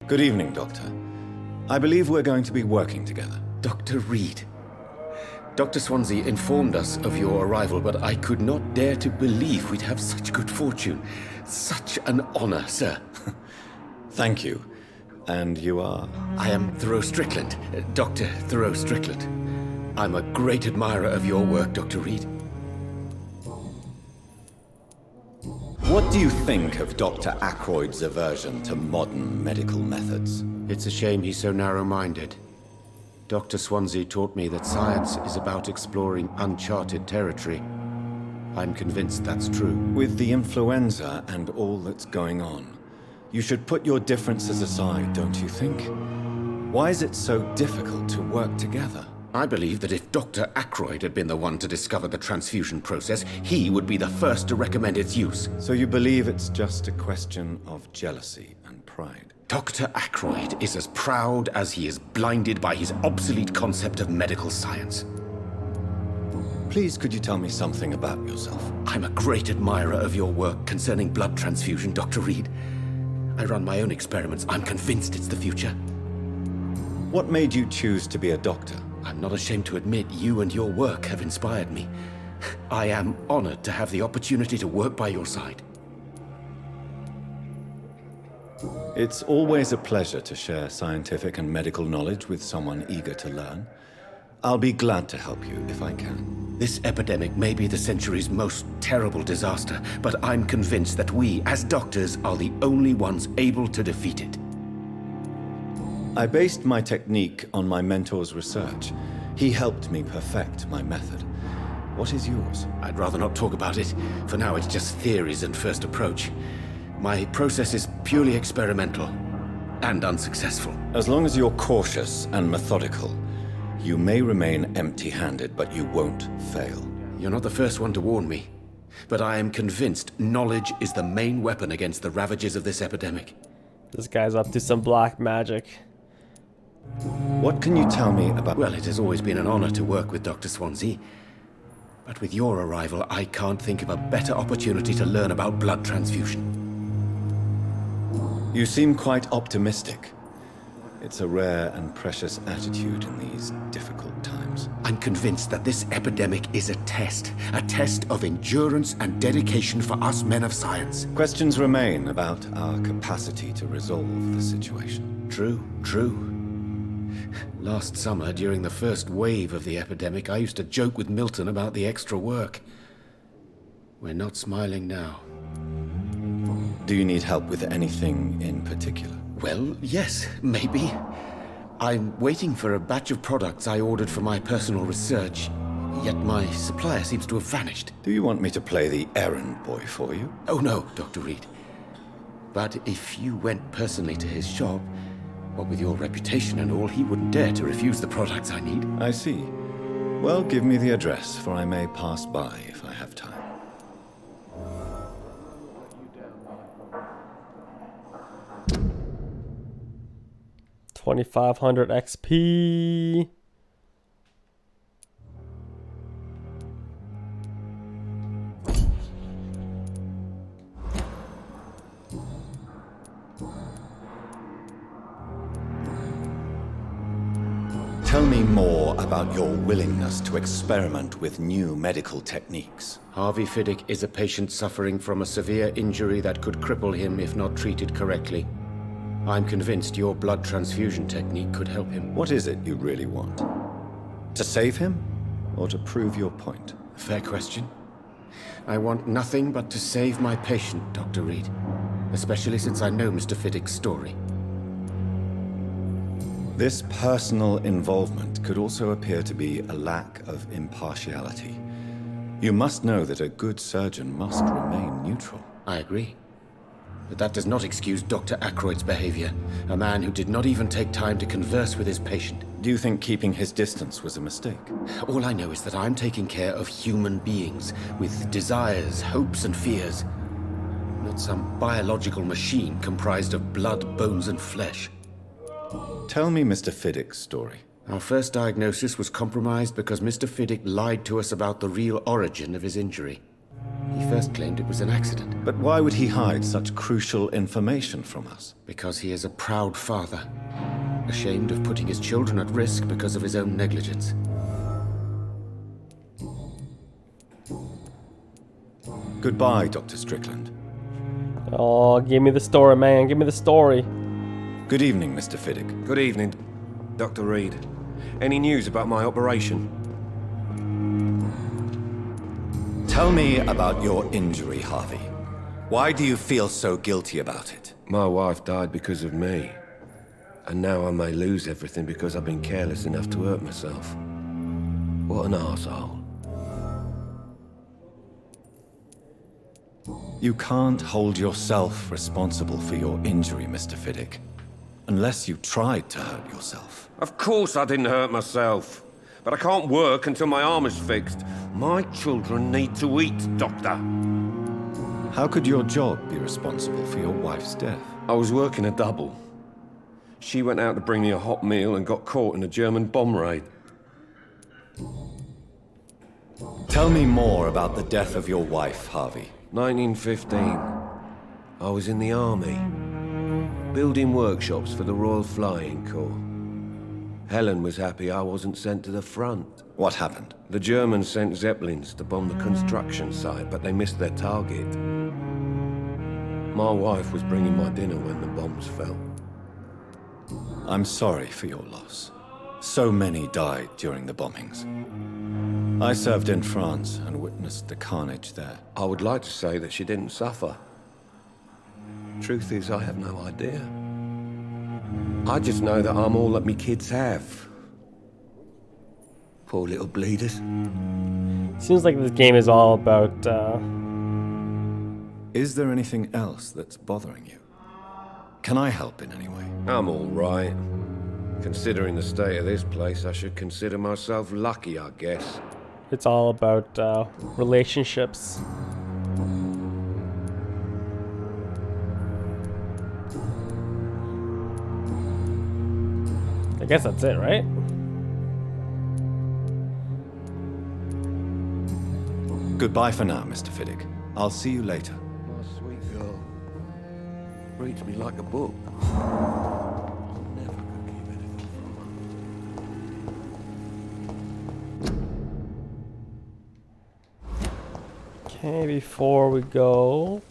Good evening, Doctor. I believe we're going to be working together. Dr. Reid. Dr. Swansea informed us of your arrival, but I could not dare to believe we'd have such good fortune. Such an honor, sir. Thank you. And you are? I am Thoreau Strickland, Dr. Thoreau Strickland. I'm a great admirer of your work, Dr. Reid. What do you think of Dr. Ackroyd's aversion to modern medical methods? It's a shame he's so narrow-minded. Dr. Swansea taught me that science is about exploring uncharted territory. I'm convinced that's true. With the influenza and all that's going on, you should put your differences aside, don't you think? Why is it so difficult to work together? I believe that if Dr. Ackroyd had been the one to discover the transfusion process, he would be the first to recommend its use. So you believe it's just a question of jealousy and pride? Dr. Ackroyd is as proud as he is blinded by his obsolete concept of medical science. Please, could you tell me something about yourself? I'm a great admirer of your work concerning blood transfusion, Dr. Reid. I run my own experiments. I'm convinced it's the future. What made you choose to be a doctor? I'm not ashamed to admit you and your work have inspired me. I am honored to have the opportunity to work by your side. It's always a pleasure to share scientific and medical knowledge with someone eager to learn. I'll be glad to help you if I can. This epidemic may be the century's most terrible disaster, but I'm convinced that we, as doctors, are the only ones able to defeat it. I based my technique on my mentor's research. He helped me perfect my method. What is yours? I'd rather not talk about it. For now, it's just theories and first approach. My process is purely experimental and unsuccessful. As long as you're cautious and methodical, you may remain empty-handed, but you won't fail. You're not the first one to warn me, but I am convinced knowledge is the main weapon against the ravages of this epidemic. This guy's up to some black magic. What can you tell me about... Well, it has always been an honor to work with Dr. Swansea. But with your arrival, I can't think of a better opportunity to learn about blood transfusion. You seem quite optimistic. It's a rare and precious attitude in these difficult times. I'm convinced that this epidemic is a test of endurance and dedication for us men of science. Questions remain about our capacity to resolve the situation. True. Last summer, during the first wave of the epidemic, I used to joke with Milton about the extra work. We're not smiling now. Do you need help with anything in particular? Well, yes, maybe. I'm waiting for a batch of products I ordered for my personal research, yet my supplier seems to have vanished. Do you want me to play the errand boy for you? Oh no, Dr. Reid. But if you went personally to his shop, what with your reputation and all, he wouldn't dare to refuse the products I need. I see. Well, give me the address, for I may pass by if I have time. $2,500 XP. Tell me more about your willingness to experiment with new medical techniques. Harvey Fidic is a patient suffering from a severe injury that could cripple him if not treated correctly. I'm convinced your blood transfusion technique could help him. What is it you really want? To save him, or to prove your point? Fair question. I want nothing but to save my patient, Dr. Reid. Especially since I know Mr. Fidic's story. This personal involvement could also appear to be a lack of impartiality. You must know that a good surgeon must remain neutral. I agree. But that does not excuse Dr. Ackroyd's behavior, a man who did not even take time to converse with his patient. Do you think keeping his distance was a mistake? All I know is that I'm taking care of human beings with desires, hopes, and fears. Not some biological machine comprised of blood, bones, and flesh. Tell me Mr. Fidic's story. Our first diagnosis was compromised because Mr. Fidic lied to us about the real origin of his injury. He first claimed it was an accident. But why would he hide such crucial information from us? Because he is a proud father, ashamed of putting his children at risk because of his own negligence. Goodbye, Dr. Strickland. Oh, give me the story, man. Give me the story. Good evening, Mr. Fidic. Good evening, Dr. Reid. Any news about my operation? Tell me about your injury, Harvey. Why do you feel so guilty about it? My wife died because of me. And now I may lose everything because I've been careless enough to hurt myself. What an arsehole. You can't hold yourself responsible for your injury, Mr. Fidic, unless you tried to hurt yourself. Of course I didn't hurt myself. But I can't work until my arm is fixed. My children need to eat, Doctor. How could your job be responsible for your wife's death? I was working a double. She went out to bring me a hot meal and got caught in a German bomb raid. Tell me more about the death of your wife, Harvey. 1915. I was in the army, building workshops for the Royal Flying Corps. Helen was happy I wasn't sent to the front. What happened? The Germans sent Zeppelins to bomb the construction site, but they missed their target. My wife was bringing my dinner when the bombs fell. I'm sorry for your loss. So many died during the bombings. I served in France and witnessed the carnage there. I would like to say that she didn't suffer. Truth is, I have no idea. I just know that I'm all that me kids have. Poor little bleeders. Seems like this game is all about, Is there anything else that's bothering you? Can I help in any way? I'm all right. Considering the state of this place, I should consider myself lucky, I guess. it's all about relationships. I guess that's it, right? Goodbye for now, Mr. Fidic. I'll see you later. My sweet girl. Reads me like a book. Never could keep anything from her. Okay, before we go...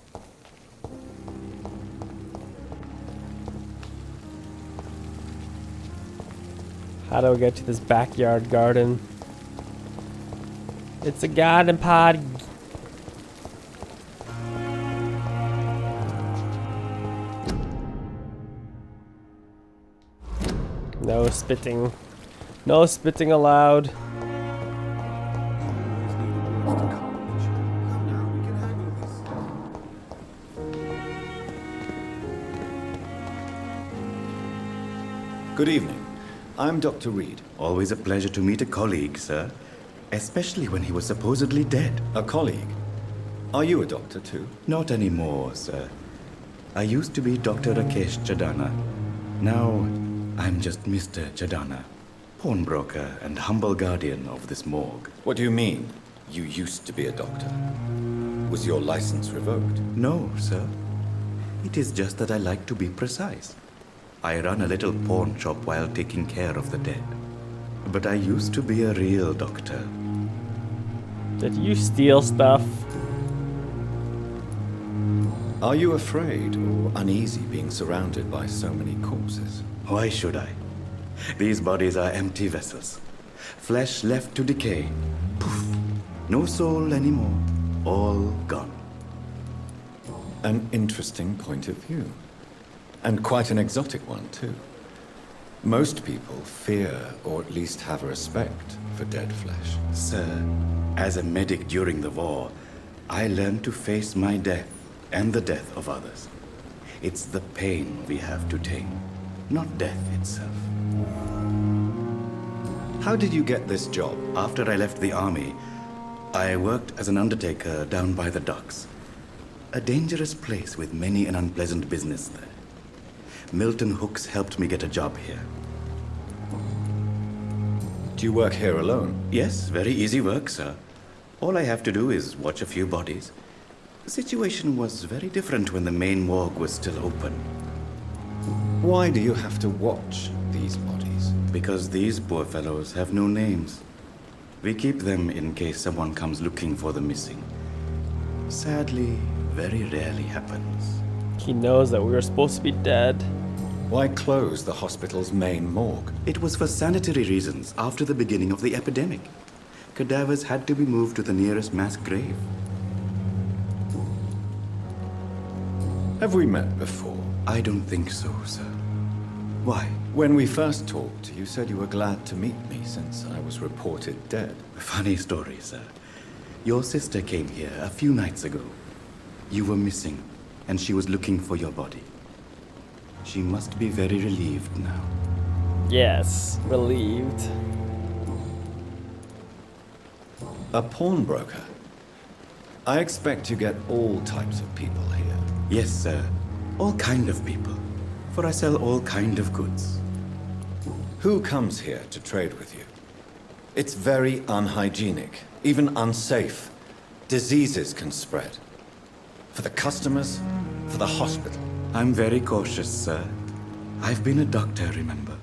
How do we get to this backyard garden? It's a garden party. No spitting. No spitting allowed. Good evening. I'm Dr. Reid. Always a pleasure to meet a colleague, sir. Especially when he was supposedly dead. A colleague. Are you a doctor too? Not anymore, sir. I used to be Dr. Rakesh Chadana. Now, I'm just Mr. Chadana, pawnbroker and humble guardian of this morgue. What do you mean? You used to be a doctor. Was your license revoked? No, sir. It is just that I like to be precise. I run a little pawn shop while taking care of the dead. But I used to be a real doctor. Did you steal stuff? Are you afraid or uneasy being surrounded by so many corpses? Why should I? These bodies are empty vessels. Flesh left to decay. Poof. No soul anymore. All gone. An interesting point of view. And quite an exotic one, too. Most people fear, or at least have a respect, for dead flesh. Sir, as a medic during the war, I learned to face my death and the death of others. It's the pain we have to tame, not death itself. How did you get this job? After I left the army, I worked as an undertaker down by the docks. A dangerous place with many an unpleasant business there. Milton Hooks helped me get a job here. Do you work here alone? Yes, very easy work, sir. All I have to do is watch a few bodies, The situation was very different when the main morgue was still open. Why do you have to watch these bodies? Because these poor fellows have no names. We keep them in case someone comes looking for the missing. Sadly, very rarely happens. He knows that we were supposed to be dead. Why close the hospital's main morgue? It was for sanitary reasons after the beginning of the epidemic. Cadavers had to be moved to the nearest mass grave. Have we met before? I don't think so, sir. Why? When we first talked, you said you were glad to meet me since I was reported dead. Funny story, sir. Your sister came here a few nights ago. You were missing, and she was looking for your body. She must be very relieved now. Yes, relieved. A pawnbroker? I expect you get all types of people here. Yes, sir. All kind of people. For I sell all kind of goods. Who comes here to trade with you? It's very unhygienic, even unsafe. Diseases can spread. For the customers, for the hospital. I'm very cautious, sir. I've been a doctor, remember?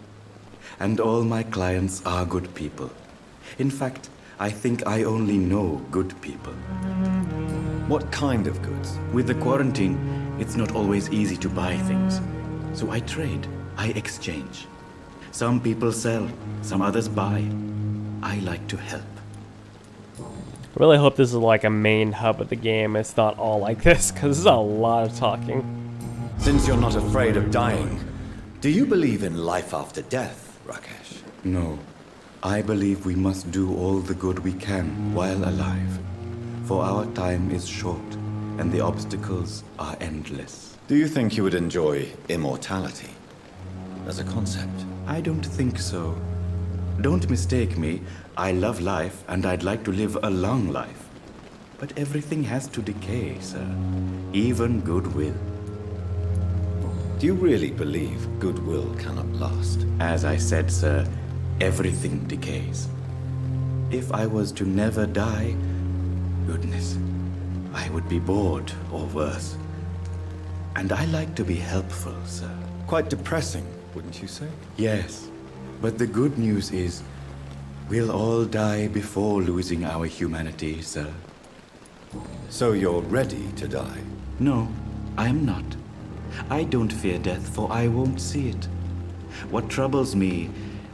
And all my clients are good people. In fact, I think I only know good people. What kind of goods? With the quarantine, it's not always easy to buy things. So I trade, I exchange. Some people sell, some others buy. I like to help. I really hope this is like a main hub of the game. It's not all like this, because this is a lot of talking. Since you're not afraid of dying, do you believe in life after death, Rakesh? No, I believe we must do all the good we can while alive. For our time is short, and the obstacles are endless. Do you think you would enjoy immortality as a concept? I don't think so. Don't mistake me. I love life, and I'd like to live a long life. But everything has to decay, sir. Even goodwill. Do you really believe goodwill cannot last? As I said, sir, everything decays. If I was to never die, goodness, I would be bored or worse. And I like to be helpful, sir. Quite depressing, wouldn't you say? Yes, but the good news is we'll all die before losing our humanity, sir. So you're ready to die? No, I am not. I don't fear death, for I won't see it. What troubles me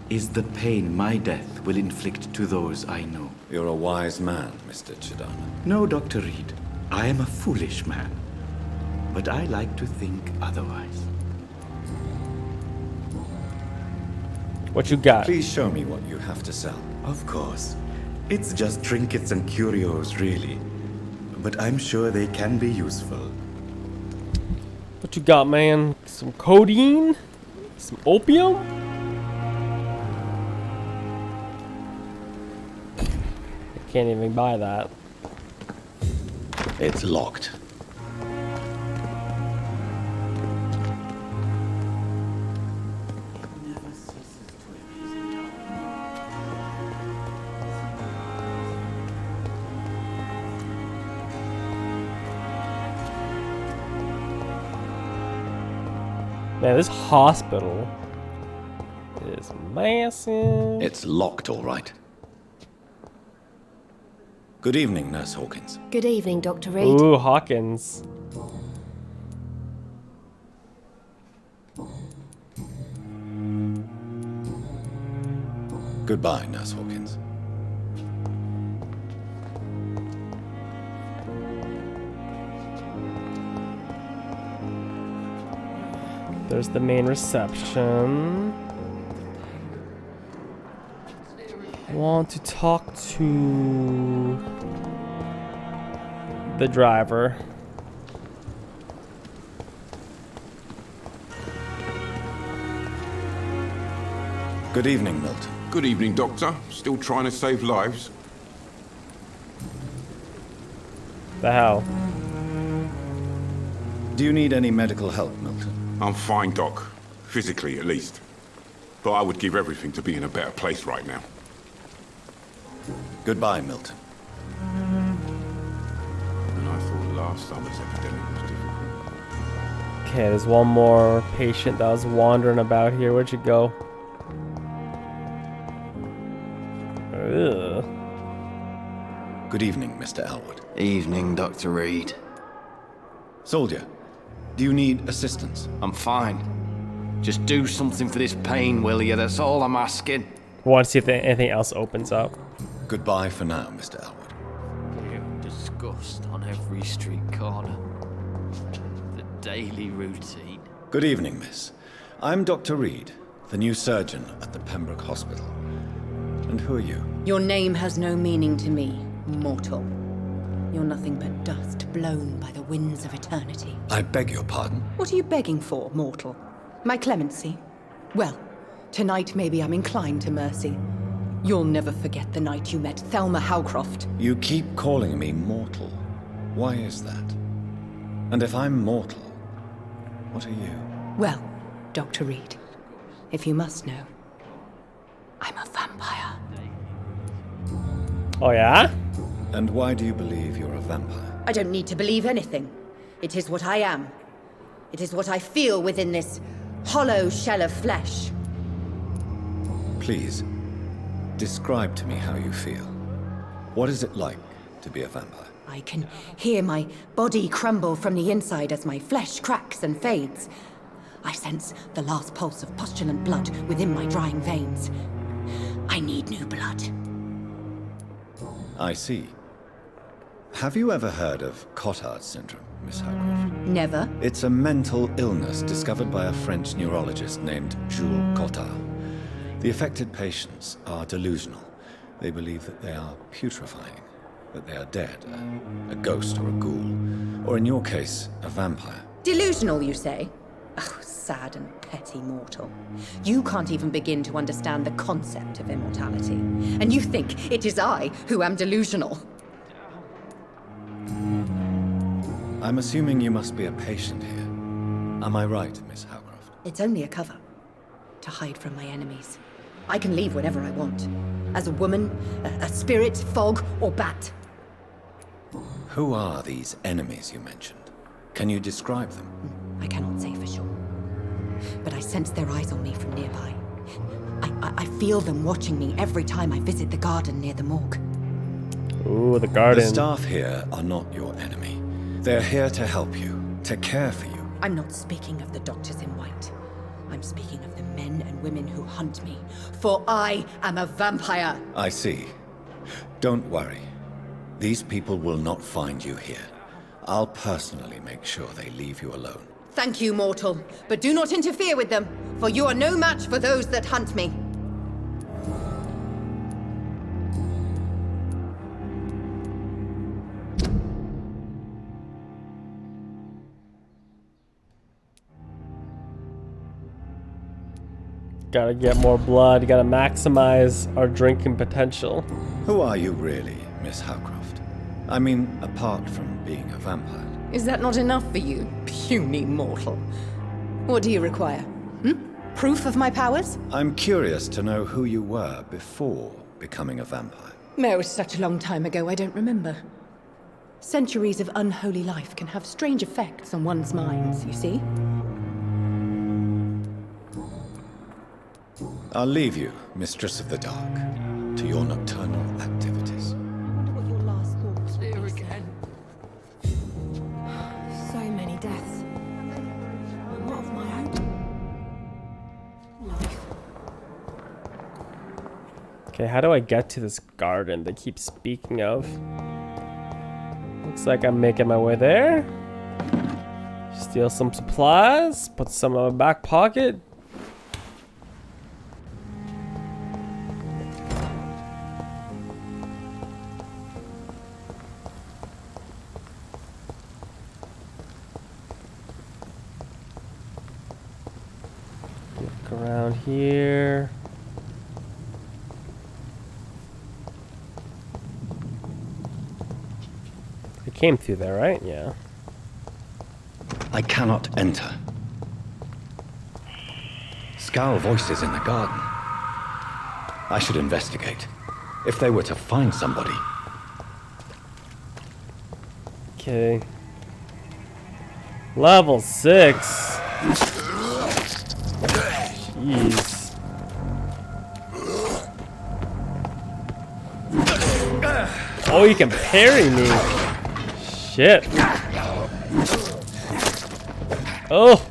is the pain my death will inflict to those I know. You're a wise man, Mr. Chidana. No, Dr. Reid, I am a foolish man. But I like to think otherwise. What you got? Please show me what you have to sell. Of course. It's just trinkets and curios, really. But I'm sure they can be useful. What you got, man? Some codeine? Some opium? I can't even buy that. It's locked. Man, this hospital is massive. It's locked, all right. Good evening, Nurse Hawkins. Good evening, Dr. Reid. Ooh, Hawkins. Goodbye, Nurse Hawkins. There's the main reception. I want to talk to the driver. Good evening, Milton. Good evening, Doctor. Still trying to save lives? The hell? Do you need any medical help, Milton? I'm fine, Doc. Physically, at least. But I would give everything to be in a better place right now. Goodbye, Milton. And I thought last summer's epidemic was difficult. Okay, there's one more patient that was wandering about here. Where'd you go? Ugh. Good evening, Mr. Elwood. Evening, Dr. Reid. Soldier, do you need assistance? I'm fine. Just do something for this pain, will you? That's all I'm asking. Want to see if anything else opens up. Goodbye for now, Mr. Elwood. Disgust on every street corner. The daily routine. Good evening, miss. I'm Dr. Reid, the new surgeon at the Pembroke Hospital. And who are you? Your name has no meaning to me, mortal. You're nothing but dust blown by the winds of eternity. I beg your pardon? What are you begging for, mortal? My clemency? Well, tonight maybe I'm inclined to mercy. You'll never forget the night you met Thelma Howcroft. You keep calling me mortal. Why is that? And if I'm mortal, what are you? Well, Dr. Reid, if you must know, I'm a vampire. Oh yeah? And why do you believe you're a vampire? I don't need to believe anything. It is what I am. It is what I feel within this hollow shell of flesh. Please, describe to me how you feel. What is it like to be a vampire? I can hear my body crumble from the inside as my flesh cracks and fades. I sense the last pulse of postulant blood within my drying veins. I need new blood. I see. Have you ever heard of Cotard syndrome, Miss Howcroft? Never. It's a mental illness discovered by a French neurologist named Jules Cotard. The affected patients are delusional. They believe that they are putrefying, that they are dead, a ghost or a ghoul, or in your case, a vampire. Delusional, you say? Oh, sad and petty mortal. You can't even begin to understand the concept of immortality. And you think it is I who am delusional. I'm assuming you must be a patient here. Am I right, Miss Howcroft? It's only a cover. To hide from my enemies. I can leave whenever I want. As a woman, a spirit, fog, or bat. Who are these enemies you mentioned? Can you describe them? I cannot say for sure. But I sense their eyes on me from nearby. I feel them watching me every time I visit the garden near the morgue. Ooh, the garden. The staff here are not your enemy. They're here to help you, to care for you. I'm not speaking of the doctors in white. I'm speaking of the men and women who hunt me. For I am a vampire. I see. Don't worry. These people will not find you here. I'll personally make sure they leave you alone. Thank you, mortal. But do not interfere with them, for you are no match for those that hunt me. Gotta get more blood, gotta maximize our drinking potential. Who are you really, Miss Howcroft? I mean, apart from being a vampire. Is that not enough for you, puny mortal? What do you require? Proof of my powers? I'm curious to know who you were before becoming a vampire. It was such a long time ago, I don't remember. Centuries of unholy life can have strange effects on one's minds, you see? I'll leave you, Mistress of the Dark, to your nocturnal activities. What your last thoughts were. Here again. So many deaths. And what of my own life? Okay, how do I get to this garden they keep speaking of? Looks like I'm making my way there. Steal some supplies, put some in my back pocket. Look around here. I came through there, right? Yeah. I cannot enter. Scowl voices in the garden. I should investigate. If they were to find somebody. Okay. Level 6. Jeez. Oh, you can parry me. Shit. Oh,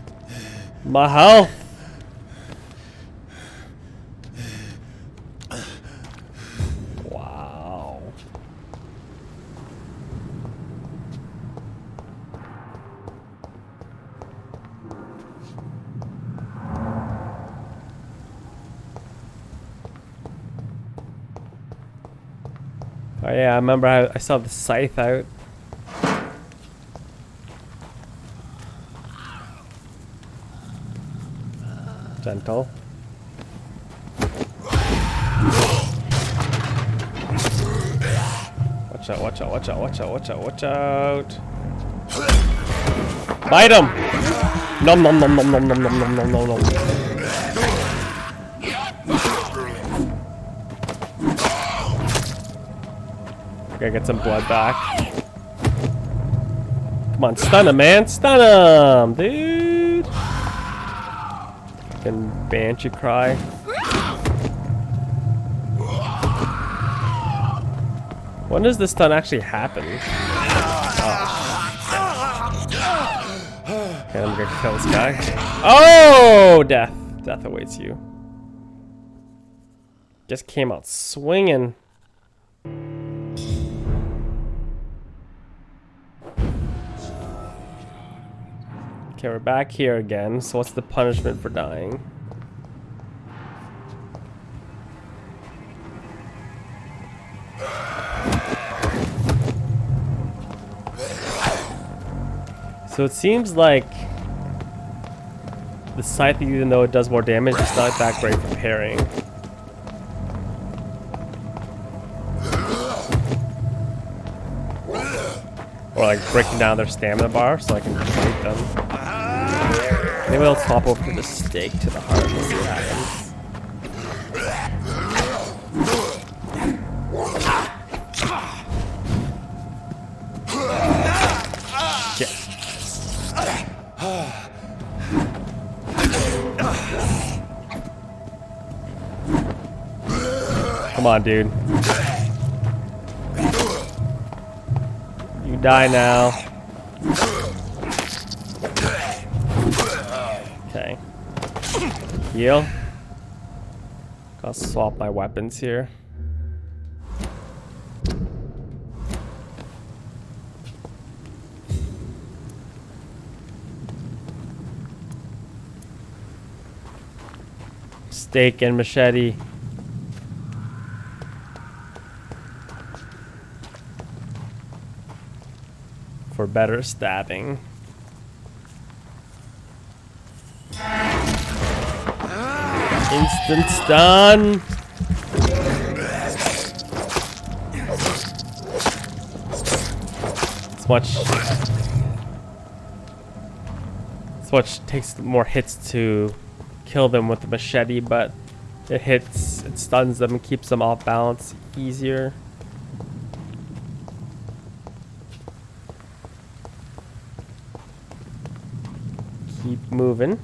my health. Wow. Oh yeah, I remember I saw the scythe out. Gentle. Watch out, watch out, watch out, watch out, watch out, watch out. Bite him! Nom nom nom nom nom nom nom nom nom nom nom. Gotta get some blood back. Come on, stun him, man! Stun him, dude! Fucking banshee cry. When does this stun actually happen? Oh. Okay, I'm gonna kill this guy. Oh! Death. Death awaits you. Just came out swinging. Okay, we're back here again. So what's the punishment for dying? So it seems like the scythe, even though it does more damage, it's not that great for parrying. Or like breaking down their stamina bar so I can fight them. Maybe I'll swap over to the stake to the heart and see what happens. Shit. Come on, dude. You die now. Okay. Heal. Gotta swap my weapons here. Stake and machete. For better stabbing. Instant stun. It's much takes more hits to kill them with the machete, but it stuns them and keeps them off balance easier. Keep moving.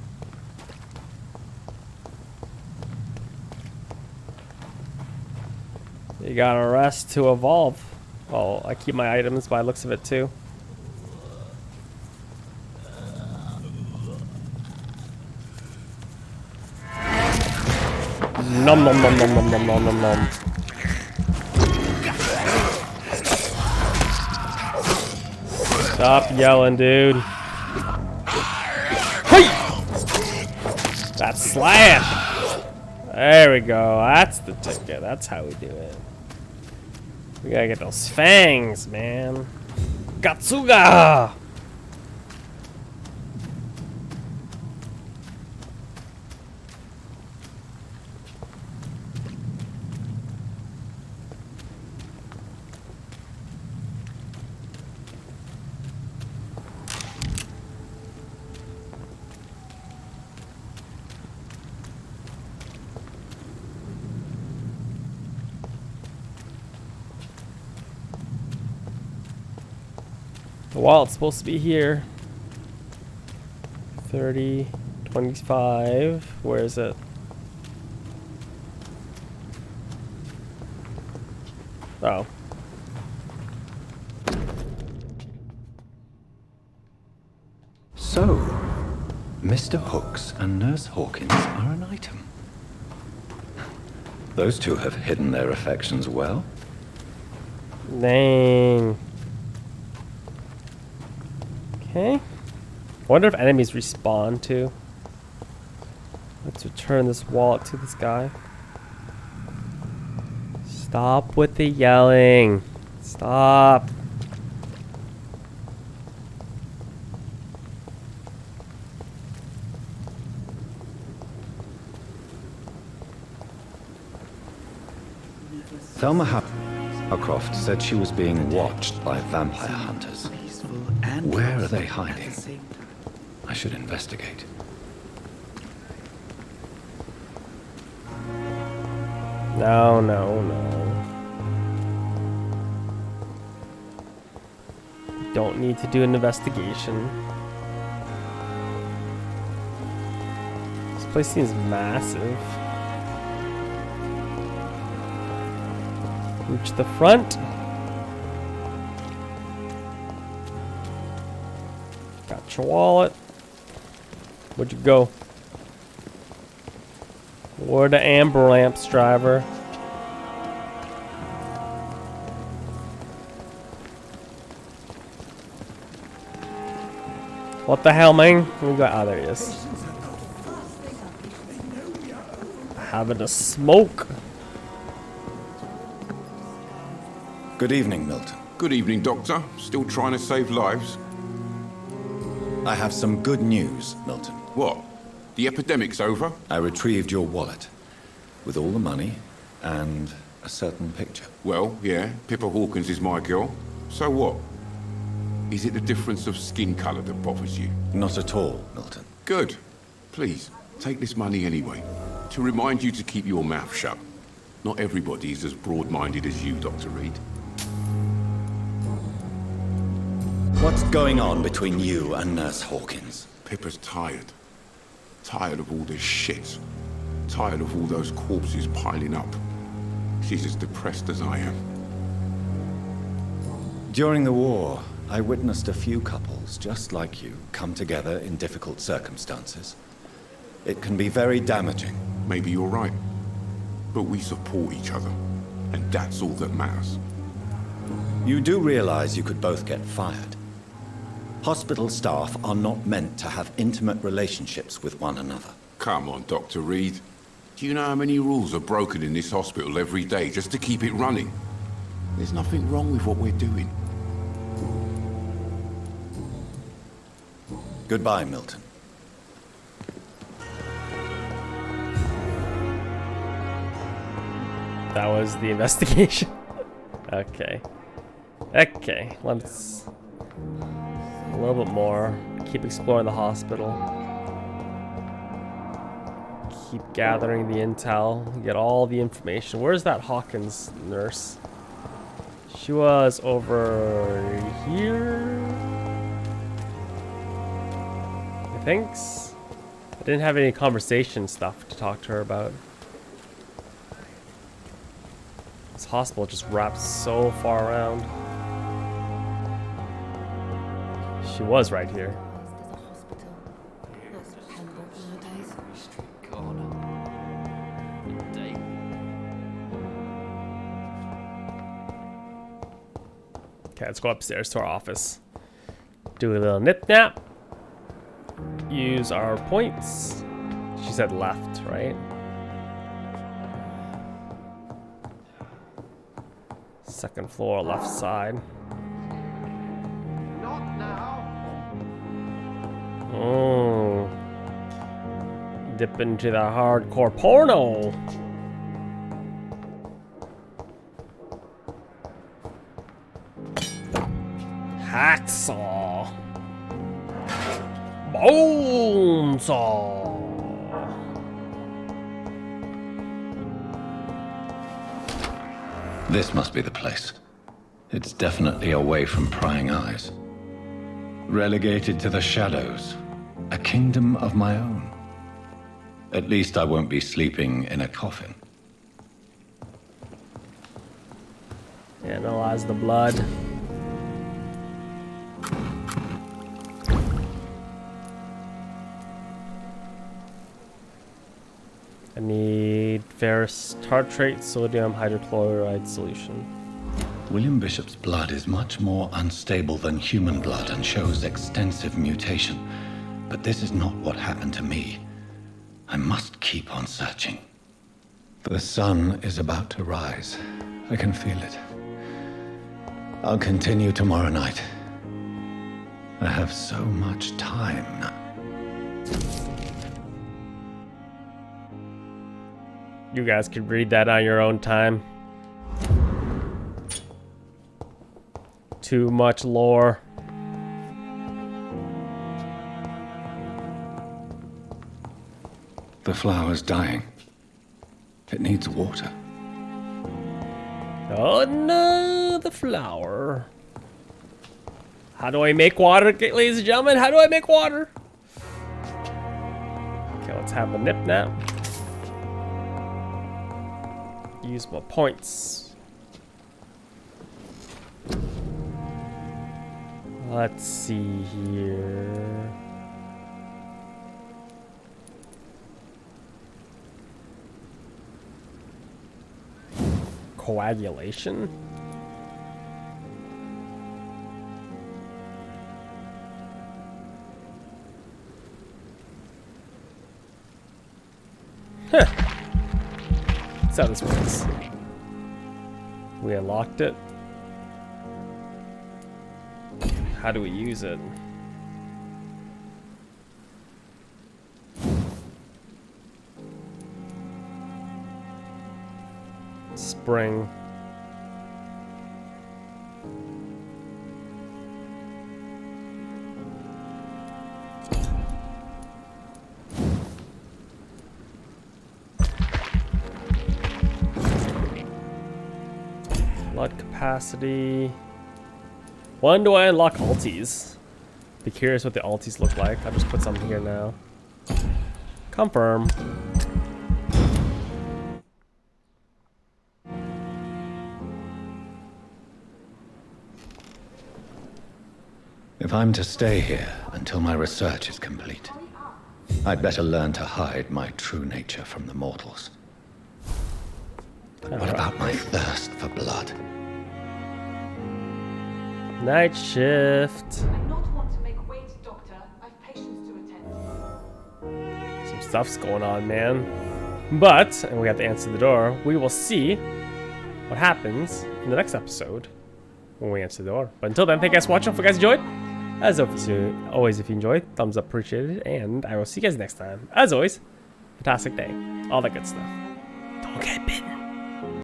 You gotta rest to evolve. Oh, I keep my items by the looks of it too. Nom nom nom nom nom nom nom nom nom. Stop yelling, dude. Hey! That slash! There we go. That's the ticket. That's how we do it. We gotta get those fangs, man. Gatsuga! The wallet's supposed to be here. 30, 25. Where is it? Oh. So, Mr. Hooks and Nurse Hawkins are an item. Those two have hidden their affections well. Dang. Okay. Wonder if enemies respawn too. Let's return this wallet to this guy. Stop with the yelling. Stop. Thelma Hapcroft said she was being watched by vampire hunters. Where are they hiding? I should investigate. No, no, no. Don't need to do an investigation. This place seems massive. Reach the front. Got your wallet. Where'd you go? Where the amber lamps, driver? What the hell, man? We got. Oh, there he is. Having a smoke. Good evening, Milton. Good evening, Doctor. Still trying to save lives? I have some good news, Milton. What? The epidemic's over? I retrieved your wallet with all the money and a certain picture. Well, yeah, Pippa Hawkins is my girl. So what? Is it the difference of skin colour that bothers you? Not at all, Milton. Good. Please, take this money anyway. To remind you to keep your mouth shut. Not everybody is as broad-minded as you, Dr. Reid. What's going on between you and Nurse Hawkins? Pippa's tired. Tired of all this shit. Tired of all those corpses piling up. She's as depressed as I am. During the war, I witnessed a few couples, just like you, come together in difficult circumstances. It can be very damaging. Maybe you're right. But we support each other. And that's all that matters. You do realize you could both get fired. Hospital staff are not meant to have intimate relationships with one another. Come on, Dr. Reid. Do you know how many rules are broken in this hospital every day just to keep it running? There's nothing wrong with what we're doing. Goodbye, Milton. That was the investigation. Okay. Okay, let's... a little bit more. Keep exploring the hospital. Keep gathering the intel. Get all the information. Where's that Hawkins nurse? She was over here, I think. I didn't have any conversation stuff to talk to her about. This hospital just wraps so far around. She was right here. Okay, let's go upstairs to our office. Do a little nip-nap. Use our points. She said left, right? Second floor, left side. Not now. Oh. Dip into the hardcore porno. Hacksaw. Bonesaw. This must be the place. It's definitely away from prying eyes. Relegated to the shadows. A kingdom of my own. At least I won't be sleeping in a coffin. Analyze the blood. I need ferrous tartrate, sodium hydrochloride solution. William Bishop's blood is much more unstable than human blood and shows extensive mutation. But this is not what happened to me. I must keep on searching. The sun is about to rise. I can feel it. I'll continue tomorrow night. I have so much time now. You guys could read that on your own time. Too much lore. The flower's dying. It needs water. Oh no, the flower. How do I make water, ladies and gentlemen? How do I make water? Okay, let's have a nip nap. Use my points. Let's see here. Coagulation? Huh. That's how this works. We unlocked it. How do we use it? Spring. Blood capacity. When do I unlock alties? Be curious what the alties look like. I'll just put some here now. Confirm. If I'm to stay here until my research is complete, I'd better learn to hide my true nature from the mortals. What about my thirst for blood? Night shift. I'm not one to make wait, Doctor. I've patients to attend. Some stuff's going on, man. But, and we have to answer the door, we will see what happens in the next episode when we answer the door. But until then, thank you guys for watching. Hope you guys enjoyed. As always, if you enjoyed, thumbs up appreciated. And I will see you guys next time. As always, fantastic day. All that good stuff. Don't get bitten.